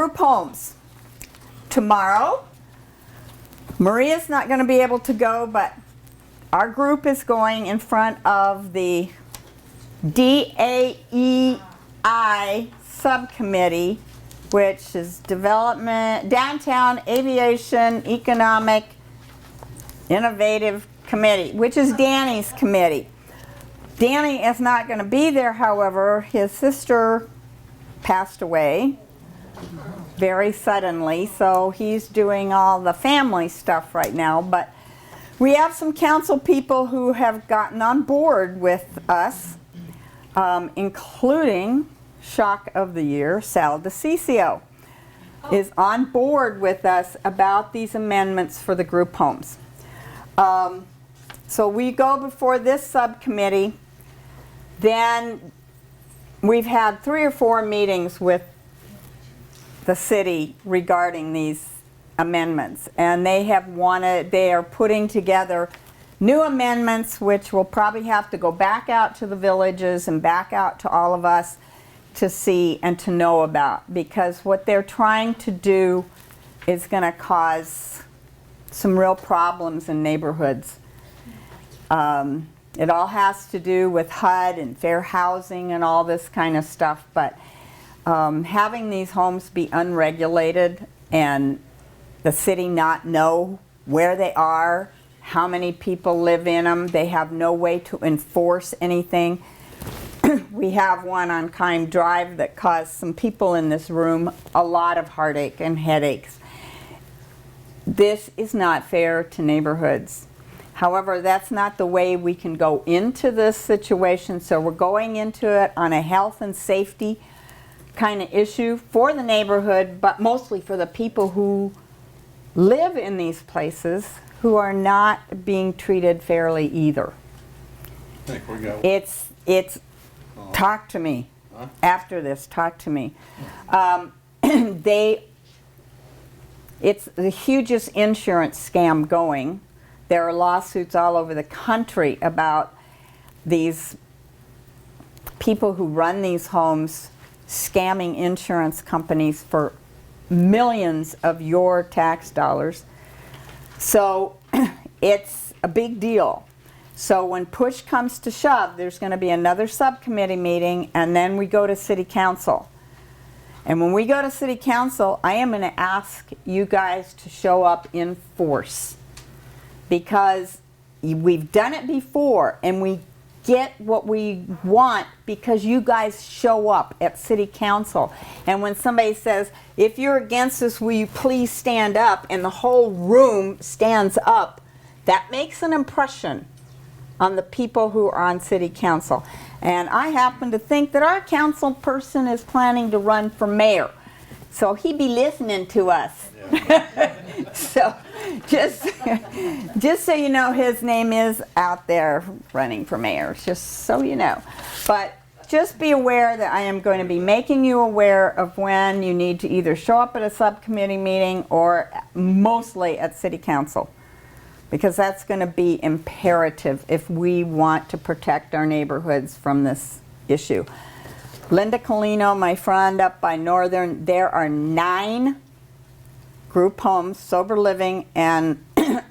group homes. Tomorrow, Maria's not going to be able to go, but our group is going in front of the DAEI subcommittee, which is Development, Downtown Aviation Economic Innovative Committee, which is Danny's committee. Danny is not going to be there, however. His sister passed away very suddenly, so he's doing all the family stuff right now. But we have some council people who have gotten on board with us, including Shock of the Year, Sal DeCiccio, is on board with us about these amendments for the group homes. So we go before this subcommittee. Then we've had 3 or 4 meetings with the city regarding these amendments, and they are putting together new amendments which will probably have to go back out to the villages and back out to all of us to see and to know about, because what they're trying to do is going to cause some real problems in neighborhoods. It all has to do with HUD and fair housing and all this kind of stuff, but having these homes be unregulated and the city not know where they are, how many people live in them, they have no way to enforce anything. We have one on Kime Drive that caused some people in this room a lot of heartache and headaches. This is not fair to neighborhoods. However, that's not the way we can go into this situation, so we're going into it on a health and safety kind of issue for the neighborhood, but mostly for the people who live in these places who are not being treated fairly either. I think we got It's talk to me. Huh? After this, talk to me. It's the hugest insurance scam going. There are lawsuits all over the country about these people who run these homes scamming insurance companies for millions of your tax dollars. So it's a big deal. So when push comes to shove, there's going to be another subcommittee meeting, and then we go to City Council. And when we go to City Council, I am going to ask you guys to show up in force, because we've done it before and we get what we want because you guys show up at City Council. And when somebody says, if you're against this, will you please stand up, and the whole room stands up, that makes an impression on the people who are on City Council. And I happen to think that our council person is planning to run for mayor, so he'd be listening to us. Yeah. So just so you know, his name is out there running for mayor, just so you know. But just be aware that I am going to be making you aware of when you need to either show up at a subcommittee meeting or mostly at City Council, because that's going to be imperative if we want to protect our neighborhoods from this issue. Linda Colino, my friend up by Northern, there are 9 group homes, sober living, and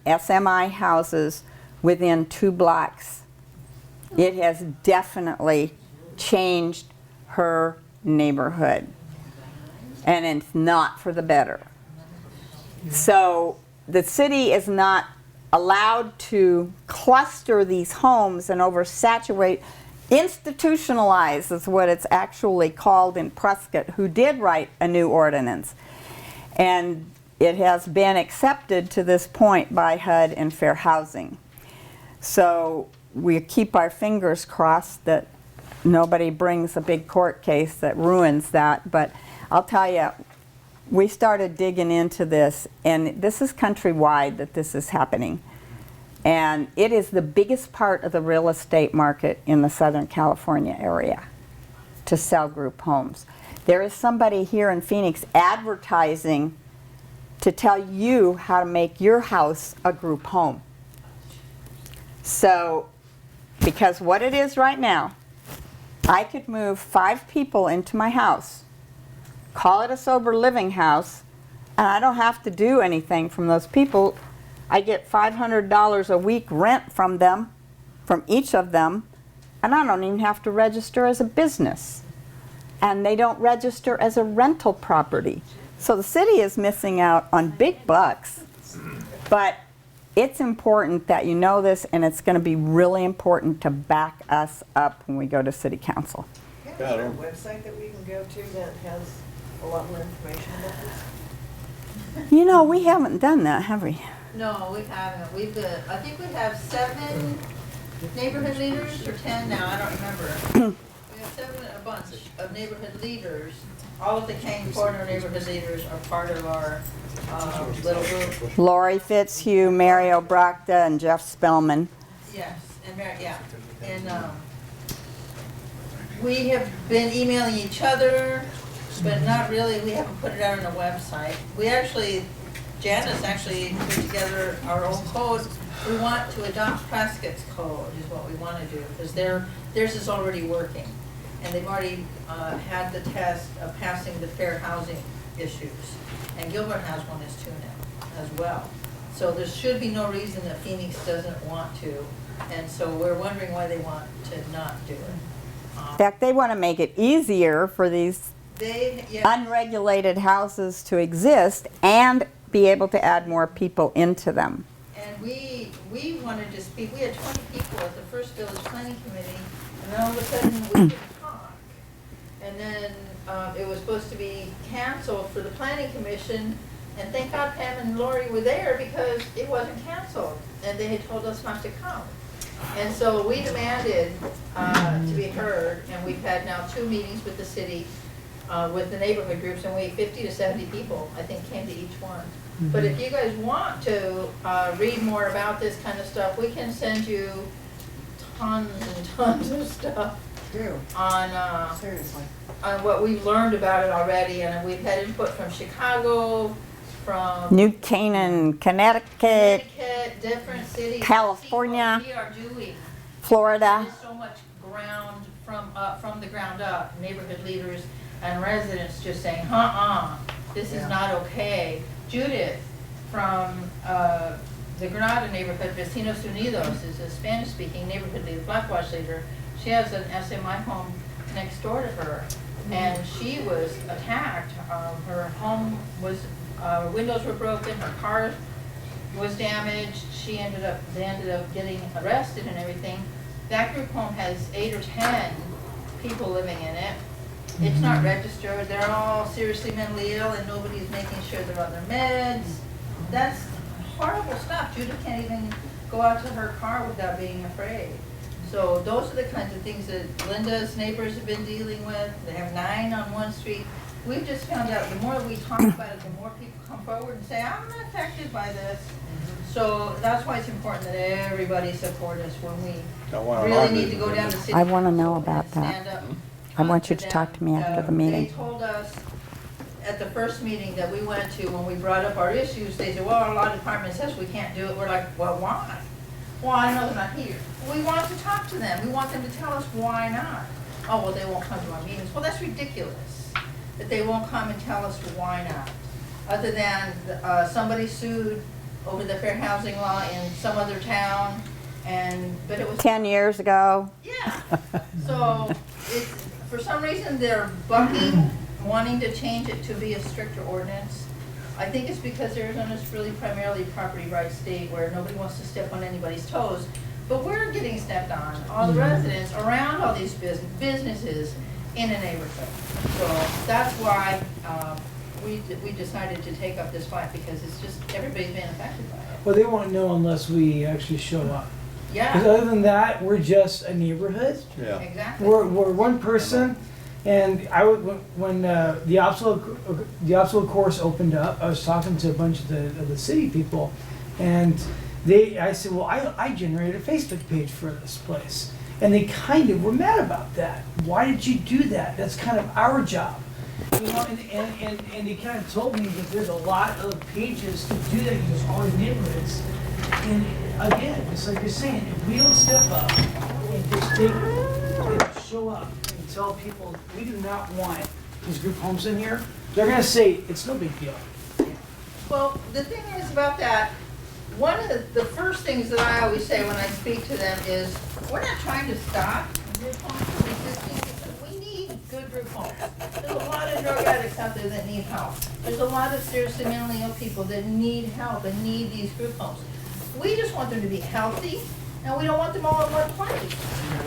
SMI houses within 2 blocks. It has definitely changed her neighborhood, and it's not for the better. So the city is not allowed to cluster these homes and oversaturate. Institutionalize is what it's actually called in Prescott, who did write a new ordinance. And it has been accepted to this point by HUD and Fair Housing. So we keep our fingers crossed that nobody brings a big court case that ruins that. But I'll tell you, we started digging into this, and this is countrywide that this is happening. And it is the biggest part of the real estate market in the Southern California area to sell group homes. There is somebody here in Phoenix advertising to tell you how to make your house a group home. So, because what it is right now, I could move 5 people into my house call it a sober living house, and I don't have to do anything from those people. I get $500 a week rent from them, from each of them, and I don't even have to register as a business. And they don't register as a rental property. So the city is missing out on big bucks. But it's important that you know this, and it's going to be really important to back us up when we go to city council. Is there a website that we can go to that has a lot more information about this? You know, we haven't done that, have we? No, we haven't. I think we have 7 neighborhood leaders, or 10 now, I don't remember. We have 7, a bunch of neighborhood leaders. All of the Kane Corner neighborhood leaders are part of our little group. Lori Fitzhugh, Mario Brachta, and Jeff Spellman. Yes, and yeah. And we have been emailing each other, but not really, we haven't put it out on the website. Janice actually put together our own code. We want to adopt Prescott's code is what we want to do, because theirs is already working. And they've already had the test of passing the fair housing issues. And Gilbert has one as too now, as well. So there should be no reason that Phoenix doesn't want to. And so we're wondering why they want to not do it. In fact, they want to make it easier for these Yeah. unregulated houses to exist and be able to add more people into them. And we wanted to speak, we had 20 people at the first village planning committee, and then all of a sudden we couldn't talk. And then it was supposed to be canceled for the planning commission, and thank God Pam and Lori were there because it wasn't canceled, and they had told us not to come. And so we demanded to be heard, and we've had now 2 meetings with the city, with the neighborhood groups, and 50 to 70 people, I think, came to each one. But if you guys want to read more about this kind of stuff, we can send you tons and tons of stuff on Seriously. what we've learned about it already. And we've had input from Chicago, from New Canaan, Connecticut, different cities. California. See what we are doing. Florida. There's so much ground from the ground up, neighborhood leaders and residents just saying, this is not okay. Judith from the Granada neighborhood, Vecinos Unidos, is a Spanish-speaking neighborhood leader, Blackwash leader. She has an SMI home next door to her, and she was attacked. Her home was, windows were broken, her car was damaged. They ended up getting arrested and everything. That group home has 8 or 10 people living in it. It's not registered. They're all seriously mentally ill, and nobody's making sure they're on their meds. That's horrible stuff. Judith can't even go out to her car without being afraid. So those are the kinds of things that Linda's neighbors have been dealing with. They have 9 on one street. We've just found out the more we talk about it, the more people come forward and say, I'm not affected by this. So that's why it's important that everybody support us when we really need to go down to city. I want to know council about and that. stand up. I want you to talk to me after the meeting. They told us at the first meeting that we went to, when we brought up our issues, they said, well, a lot of departments says we can't do it. We're like, well, why? Well, I know they're not here. We want to talk to them. We want them to tell us why not. Oh, well, they won't come to our meetings. Well, that's ridiculous, that they won't come and tell us why not. Other than somebody sued over the fair housing law in some other town, but it was 10 years ago. yeah. So for some reason they're bucking, wanting to change it to be a stricter ordinance. I think it's because Arizona is really primarily property rights state where nobody wants to step on anybody's toes. But we're getting stepped on, all the residents around all these businesses in a neighborhood. So that's why we decided to take up this fight, because it's just, everybody's being affected by it. Well, they won't know unless we actually show up. Because Yeah, other than that, we're just a neighborhood. Yeah. exactly. We're one person, and when the obstacle course opened up, I was talking to a bunch of the city people, and I said, well, I generated a Facebook page for this place, and they kind of were mad about that. Why did you do that? That's kind of our job. You know, and they kind of told me that there's a lot of pages to do that because all the neighborhoods. And again, it's like you're saying, if we don't step up and just show up and tell people we do not want these group homes in here, they're gonna say, it's no big deal. Well, the thing is about that, one of the first things that I always say when I speak to them is, we're not trying to stop group homes from existing, because we need good group homes. There's a lot of drug addicts out there that need help. There's a lot of seriously mentally ill people that need help and need these group homes. We just want them to be healthy, and we don't want them all in one place.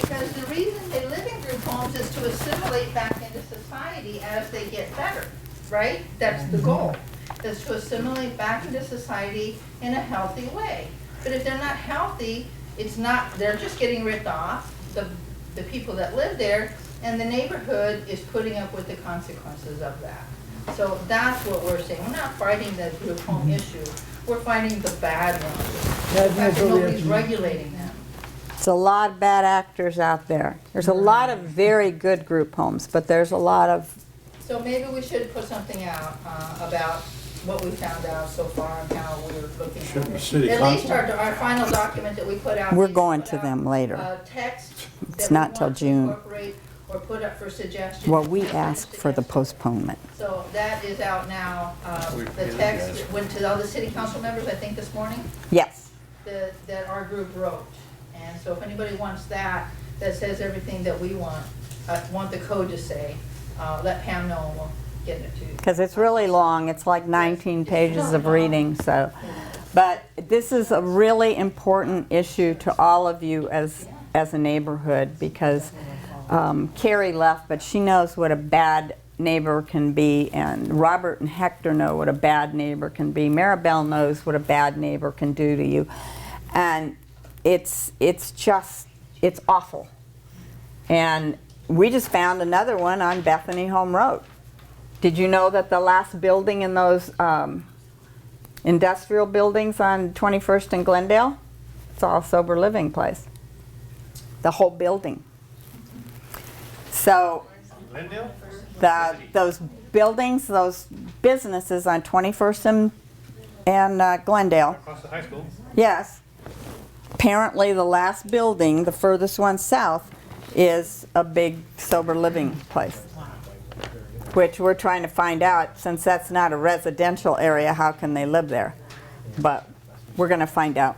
Because the reason they live in group homes is to assimilate back into society as they get better, right? That's the goal, is to assimilate back into society in a healthy way. But if they're not healthy, it's not, they're just getting ripped off, the people that live there, and the neighborhood is putting up with the consequences of that. So that's what we're saying. We're not fighting the group home issue, we're fighting the bad ones. Yeah, I The think fact that's that what we have nobody's to do. regulating them. There's a lot of bad actors out there. There's a lot of very good group homes, but there's a lot of, So maybe we should put something out about what we found out so far and how we're looking Should at the it. city At least council- our final document that we put out. we're needs to going put to out, them later. Text It's that we not till want to June. incorporate or put up for suggestions. Well, we asked for the postponement. So that is out now. We- The yeah, text guys. went to all the city council members, I think, this morning, Yes. that our group wrote. And so if anybody wants that says everything that we want the code to say, let Pam know and we'll get it to you. Because it's really long. It's like 19 pages of reading, so. But this is a really important issue to all of you as a neighborhood, because Carrie left, but she knows what a bad neighbor can be, and Robert and Hector know what a bad neighbor can be. Maribel knows what a bad neighbor can do to you. And it's awful. And we just found another one on Bethany Home Road. Did you know that the last building in those industrial buildings on 21st and Glendale, it's all sober living place? The whole building. So those buildings, those businesses on 21st and Glendale. Across the high school. Yes. Apparently the last building, the furthest one south, is a big sober living place. Which we're trying to find out, since that's not a residential area, how can they live there? But we're going to find out.